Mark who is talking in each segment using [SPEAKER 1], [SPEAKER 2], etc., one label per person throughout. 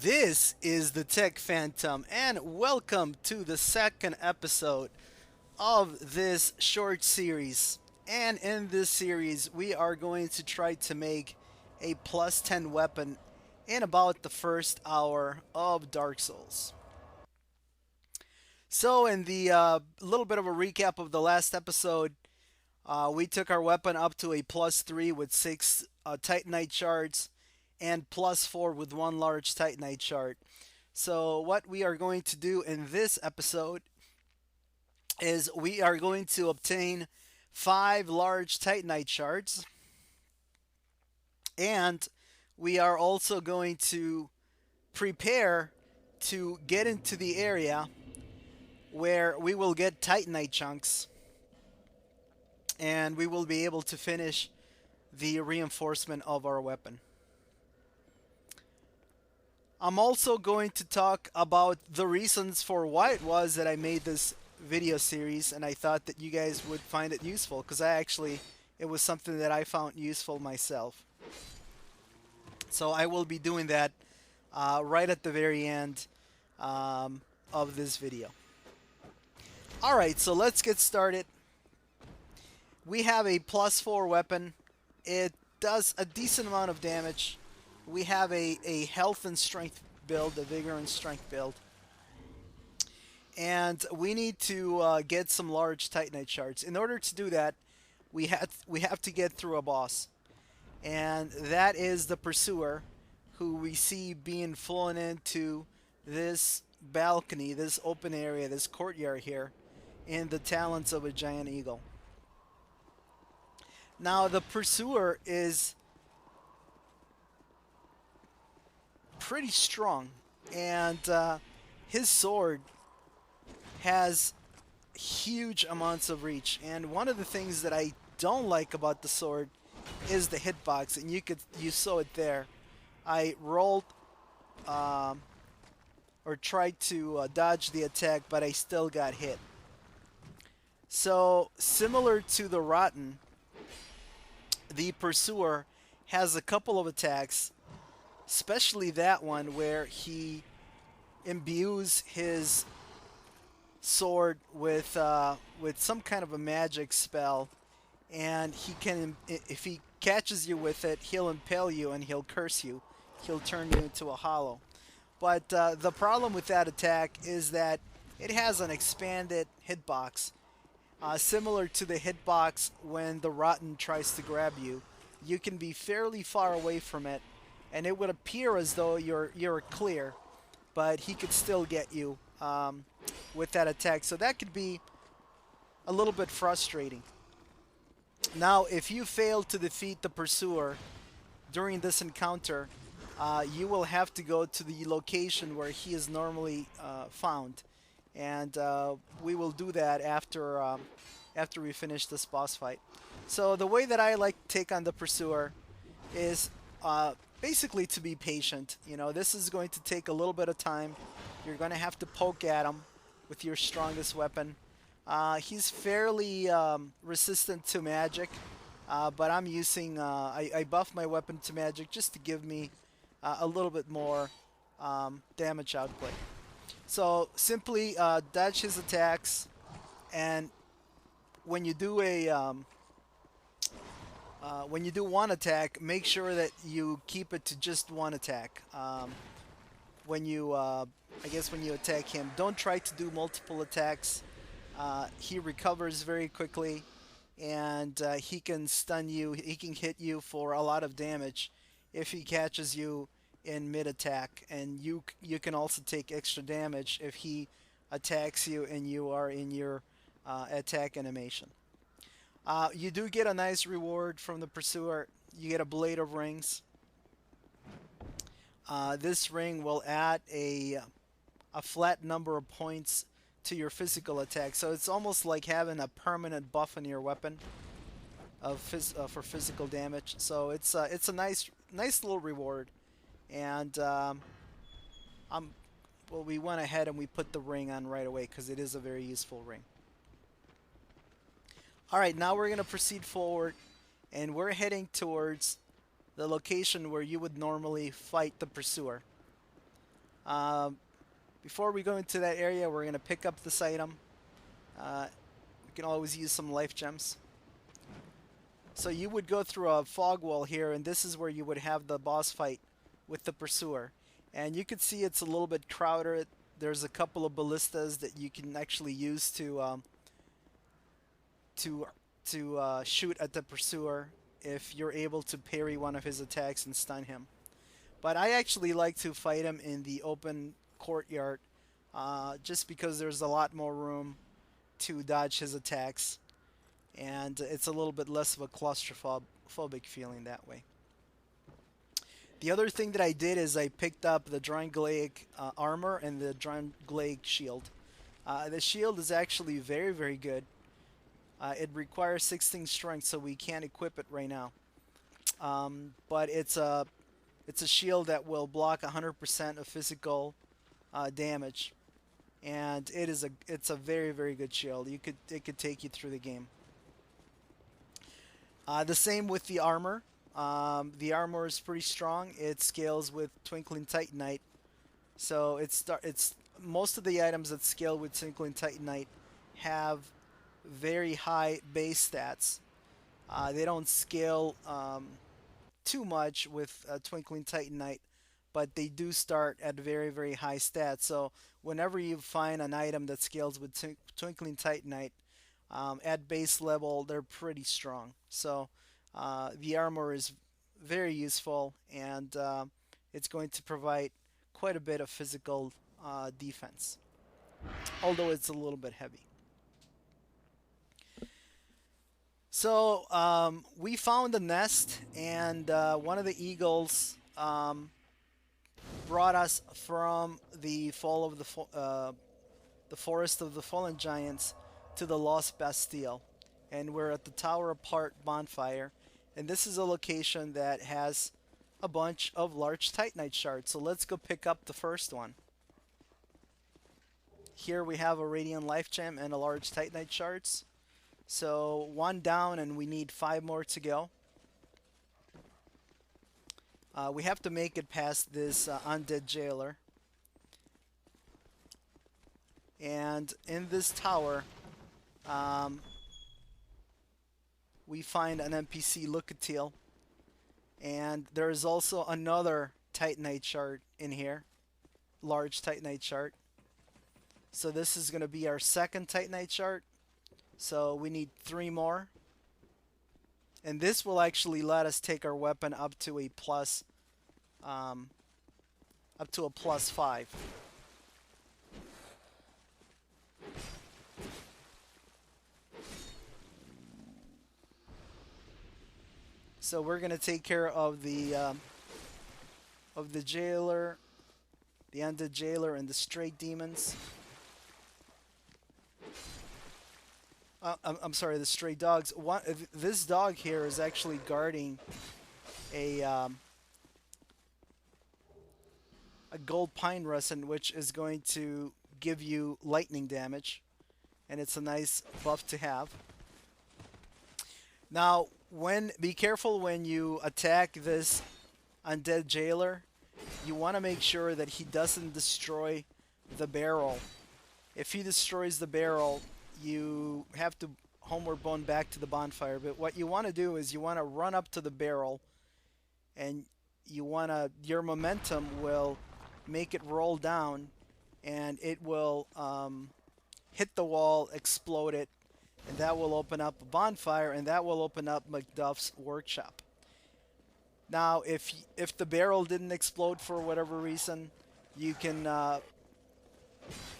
[SPEAKER 1] This is the Tech Phantom, and welcome to the second episode of this short series. And in this series, we are going to try to make a plus 10 weapon in about the first hour of Dark Souls. So, in the little bit of a recap of the last episode, we took our weapon up to a plus 3 with 6 Titanite shards and plus 4 with 1 large Titanite shard. So, what we are going to do in this episode is we are going to obtain 5 large Titanite shards, and we are also going to prepare to get into the area where we will get Titanite chunks and we will be able to finish the reinforcement of our weapon. I'm also going to talk about the reasons for why it was that I made this video series, and I thought that you guys would find it useful because it was something that I found useful myself. So I will be doing that right at the very end of this video. Alright, so let's get started. We have a plus 4 weapon. It does a decent amount of damage. We have a health and strength build, a vigor and strength build. And we need to get some large Titanite shards. In order to do that, we have to get through a boss. And that is the Pursuer, who we see being flown into this balcony, this open area, this courtyard here, in the talons of a giant eagle. Now, the Pursuer is pretty strong, and his sword has huge amounts of reach. And one of the things that I don't like about the sword is the hitbox, and you saw it there. I rolled or tried to dodge the attack, but I still got hit. So similar to the Rotten, the Pursuer has a couple of attacks, especially that one where he imbues his sword with some kind of a magic spell, and he can, if he catches you with it, he'll impale you and he'll curse you. He'll turn you into a hollow. But the problem with that attack is that it has an expanded hitbox. Similar to the hitbox when the Rotten tries to grab you, you can be fairly far away from it, and it would appear as though you're clear, but he could still get you with that attack. So that could be a little bit frustrating. Now, if you fail to defeat the Pursuer during this encounter, you will have to go to the location where he is normally found. And we will do that after we finish this boss fight. So the way that I like to take on the Pursuer is basically to be patient. You know, this is going to take a little bit of time. You're going to have to poke at him with your strongest weapon. He's fairly resistant to magic, but I'm using I buff my weapon to magic just to give me a little bit more damage output. So simply dodge his attacks, and when you do one attack, make sure that you keep it to just one attack. When you attack him, don't try to do multiple attacks. He recovers very quickly, and he can stun you. He can hit you for a lot of damage if he catches you in mid-attack, and you can also take extra damage if he attacks you and you are in your attack animation. You do get a nice reward from the Pursuer. You get a Blade of Rings. This ring will add a flat number of points to your physical attack, so it's almost like having a permanent buff on your weapon for physical damage. So it's a nice little reward. And we went ahead and we put the ring on right away because it is a very useful ring. Alright, now we're going to proceed forward, and we're heading towards the location where you would normally fight the Pursuer. Um, Before we go into that area, we're going to pick up this item. We can always use some life gems. So you would go through a fog wall here, and this is where you would have the boss fight with the Pursuer. And you can see it's a little bit crowded. There's a couple of ballistas that you can actually use to shoot at the Pursuer if you're able to parry one of his attacks and stun him. But I actually like to fight him in the open courtyard, just because there's a lot more room to dodge his attacks, and it's a little bit less of a claustrophobic feeling that way. The other thing that I did is I picked up the Drangleic armor and the Drangleic shield. The shield is actually very, very good. It requires 16 strength, so we can't equip it right now. But it's a shield that will block 100% of physical damage, and it's a very, very good shield. It could take you through the game. The same with the armor. The armor is pretty strong. It scales with Twinkling Titanite, so it's most of the items that scale with Twinkling Titanite have very high base stats. They don't scale too much with Twinkling Titanite, but they do start at very, very high stats. So whenever you find an item that scales with Twinkling Titanite, at base level, they're pretty strong. So the armor is very useful, and it's going to provide quite a bit of physical defense, although it's a little bit heavy. So we found a nest, and one of the eagles brought us from the fall of the forest of the fallen giants to the lost Bastille, and we're at the Tower Apart Bonfire, and this is a location that has a bunch of large Titanite shards. So let's go pick up the first one. Here we have a Radiant Life Gem and a large Titanite shards. So one down, and we need 5 more to go. We have to make it past this undead jailer. And in this tower, we find an NPC Lookatil. And there is also another Titanite shard in here. Large Titanite shard. So this is going to be our second Titanite shard. So we need 3 more. And this will actually let us take our weapon up to a plus, +5. So we're gonna take care of the jailer, the undead jailer, and the straight demons. I'm sorry, the stray dogs. This dog here is actually guarding a gold pine resin, which is going to give you lightning damage, and it's a nice buff to have. Now, be careful when you attack this undead jailer. You want to make sure that he doesn't destroy the barrel. If he destroys the barrel, you have to homeward bone back to the bonfire. But what you want to do is you want to run up to the barrel, and your momentum will make it roll down, and it will hit the wall, explode it, and that will open up a bonfire, and that will open up Macduff's workshop. Now, if the barrel didn't explode for whatever reason, you can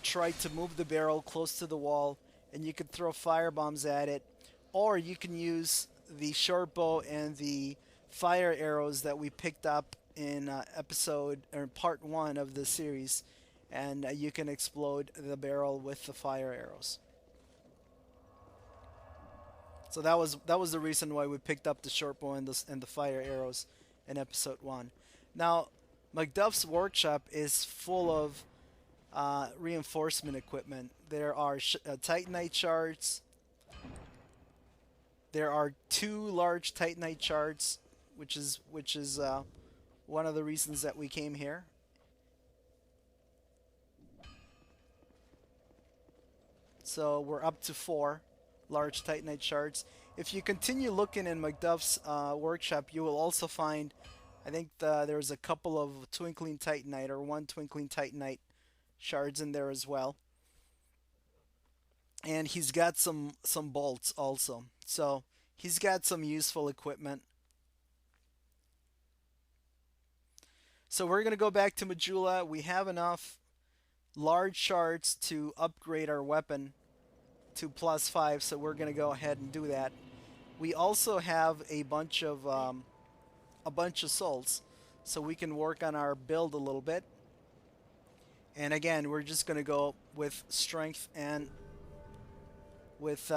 [SPEAKER 1] try to move the barrel close to the wall, and you could throw fire bombs at it, or you can use the short bow and the fire arrows that we picked up in part 1 of the series, and you can explode the barrel with the fire arrows. So that was the reason why we picked up the short bow and the fire arrows in episode 1. Now, Macduff's workshop is full of reinforcement equipment. There are Titanite shards. There are 2 large Titanite shards, which is one of the reasons that we came here. So we're up to 4 large Titanite shards. If you continue looking in McDuff's workshop, you will also find, I think there's a couple of Twinkling Titanite or 1 Twinkling Titanite shards in there as well. And he's got some bolts also. So he's got some useful equipment. So we're going to go back to Majula. We have enough large shards to upgrade our weapon to +5, so we're going to go ahead and do that. We also have a bunch of souls, so we can work on our build a little bit. And again, we're just going to go with strength and with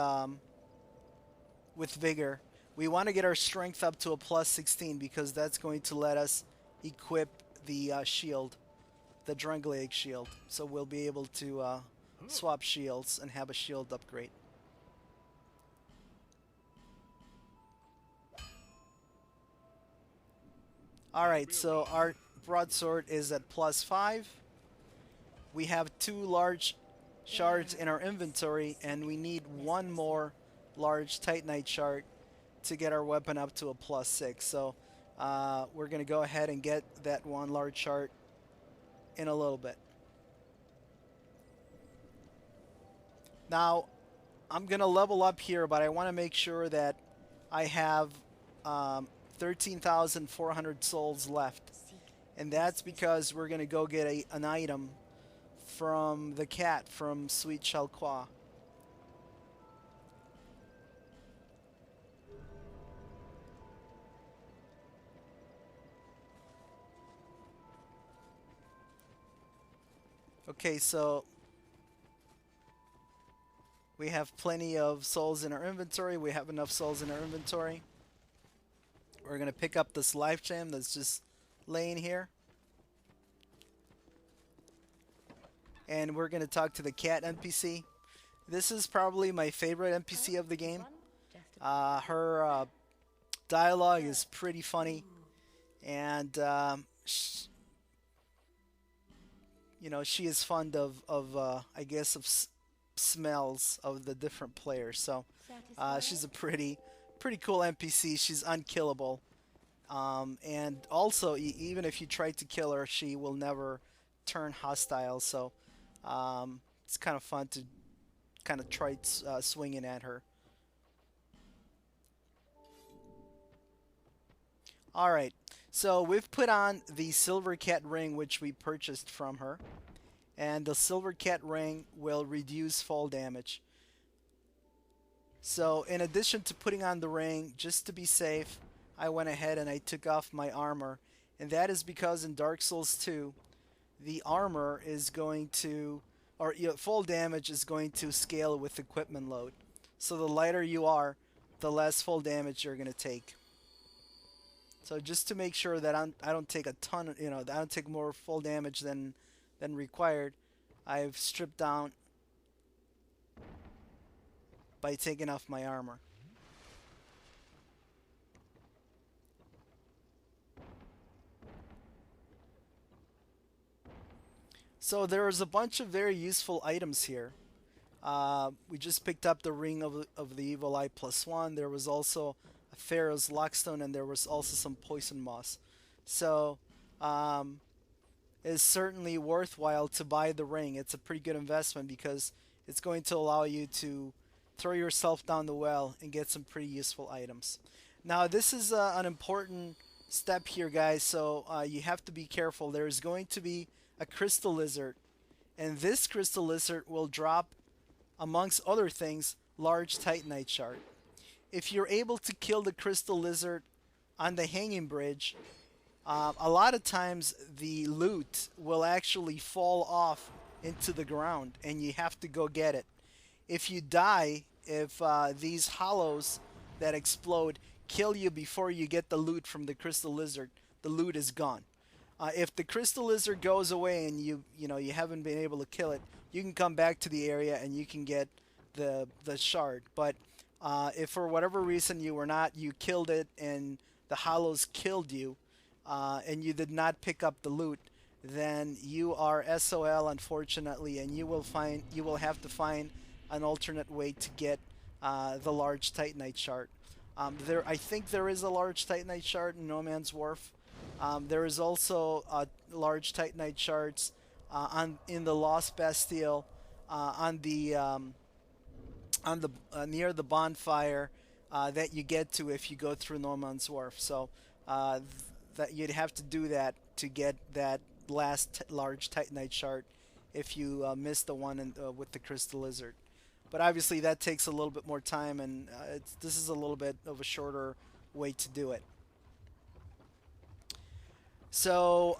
[SPEAKER 1] vigor. We want to get our strength up to a +16 because that's going to let us equip the shield, the Drungleic shield. So we'll be able to swap shields and have a shield upgrade. Alright, so our broadsword is at +5. We have 2 large shards in our inventory, and we need 1 more large Titanite shard to get our weapon up to a +6. So we're going to go ahead and get that 1 large shard in a little bit. Now, I'm going to level up here, but I want to make sure that I have 13,400 souls left. And that's because we're going to go get an item from the cat from Sweet Chalqua. Okay, so we have plenty of souls in our inventory. We have enough souls in our inventory. We're going to pick up this life gem that's just laying here. And we're going to talk to the cat NPC. This is probably my favorite NPC of the game. Her dialogue is pretty funny. And, you know, she is fond of I guess, of smells of the different players. So she's a pretty cool NPC. She's unkillable. And also, even if you try to kill her, she will never turn hostile. So it's kind of fun to kind of try swinging at her. Alright, so we've put on the Silver Cat ring, which we purchased from her. And the Silver Cat ring will reduce fall damage. So in addition to putting on the ring, just to be safe, I went ahead and I took off my armor. And that is because in Dark Souls 2, the armor is going to, or fall damage is going to scale with equipment load. So the lighter you are, the less fall damage you're going to take. So just to make sure that I don't take a ton, I don't take more fall damage than required, I've stripped down by taking off my armor. So there is a bunch of very useful items here. We just picked up the Ring of the Evil Eye +1. There was also a Pharaoh's Lockstone, and there was also some Poison Moss. So it's certainly worthwhile to buy the ring. It's a pretty good investment because it's going to allow you to throw yourself down the well and get some pretty useful items. Now this is an important step here, guys, so you have to be careful. There's going to be a crystal lizard, and this crystal lizard will drop, amongst other things, large titanite shard. If you're able to kill the crystal lizard on the hanging bridge, a lot of times the loot will actually fall off into the ground and you have to go get it. If you die, if these hollows that explode kill you before you get the loot from the crystal lizard, the loot is gone. If the crystal lizard goes away and you haven't been able to kill it, you can come back to the area and you can get the shard. But if for whatever reason you killed it and the hollows killed you, and you did not pick up the loot, then you are SOL, unfortunately, and you will have to find an alternate way to get the large Titanite shard. I think there is a large Titanite shard in No Man's Wharf. There is also large Titanite shards in the Lost Bastille on the near the bonfire that you get to if you go through No Man's Wharf. So that you'd have to do that to get that last large Titanite shard if you miss the one with the Crystal Lizard. But obviously that takes a little bit more time, and this is a little bit of a shorter way to do it. So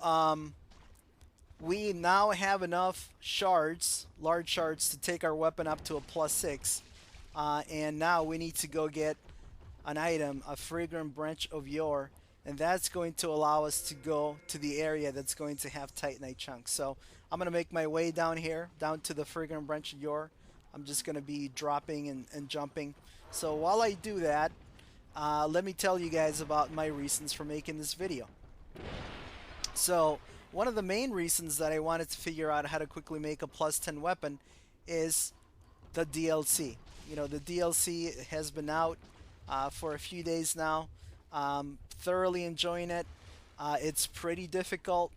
[SPEAKER 1] we now have enough shards, large shards, to take our weapon up to a +6. And now we need to go get an item, a fragrant branch of yore, and that's going to allow us to go to the area that's going to have titanite chunks. So I'm going to make my way down here, down to the fragrant branch of yore. I'm just going to be dropping and jumping. So while I do that, let me tell you guys about my reasons for making this video. So one of the main reasons that I wanted to figure out how to quickly make a +10 weapon is the DLC. You know, the DLC has been out for a few days now. Thoroughly enjoying it. It's pretty difficult.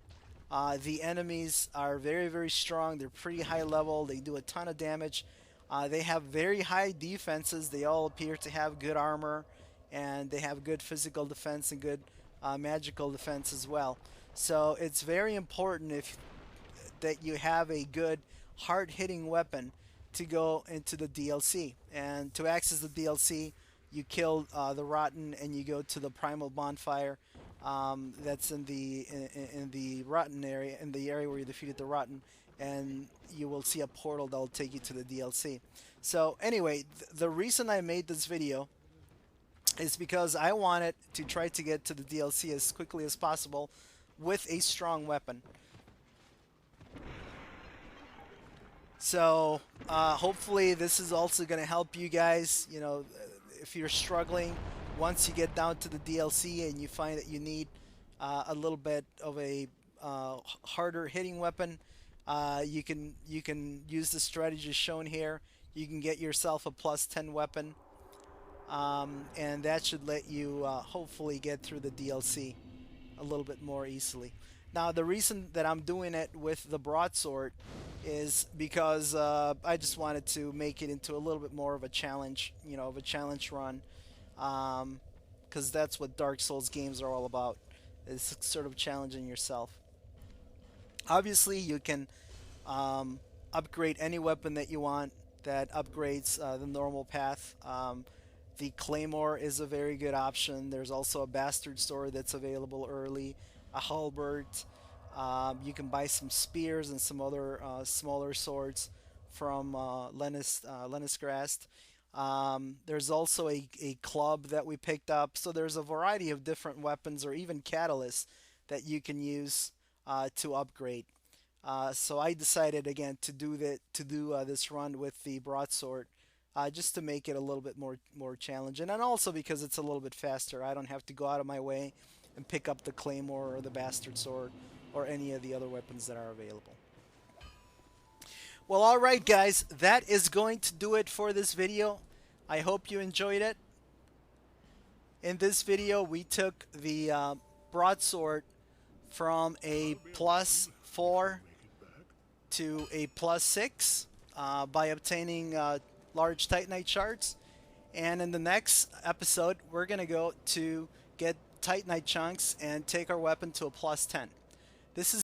[SPEAKER 1] The enemies are very, very strong. They're pretty high level. They do a ton of damage. They have very high defenses. They all appear to have good armor, and they have good physical defense and good magical defense as well. So it's very important that you have a good hard-hitting weapon to go into the DLC. And to access the DLC, you kill the Rotten and you go to the Primal Bonfire. That's in the Rotten area, in the area where you defeated the Rotten, and you will see a portal that will take you to the DLC. So anyway, the reason I made this video is because I wanted to try to get to the DLC as quickly as possible with a strong weapon. So hopefully this is also going to help you guys. You know, if you're struggling, once you get down to the DLC and you find that you need a little bit of a harder hitting weapon, you can use the strategy shown here. You can get yourself a +10 weapon, and that should let you hopefully get through the DLC a little bit more easily. Now, the reason that I'm doing it with the broadsword is because I just wanted to make it into a little bit more of a challenge, you know, of a challenge run, because that's what Dark Souls games are all about, is sort of challenging yourself. Obviously, you can upgrade any weapon that you want that upgrades the normal path. The Claymore is a very good option. There's also a Bastard Sword that's available early, a Halberd. You can buy some spears and some other smaller swords from Lennisgrast. There's also a club that we picked up. So there's a variety of different weapons or even catalysts that you can use to upgrade. So I decided again to do this run with the broadsword. Just to make it a little bit more challenging, and also because it's a little bit faster. I don't have to go out of my way and pick up the Claymore or the Bastard Sword or any of the other weapons that are available. Well, alright guys, that is going to do it for this video. I hope you enjoyed it. In this video, we took the broadsword from a +4 to a +6 by obtaining large titanite shards, and in the next episode we're gonna go to get titanite chunks and take our weapon to a +10. This is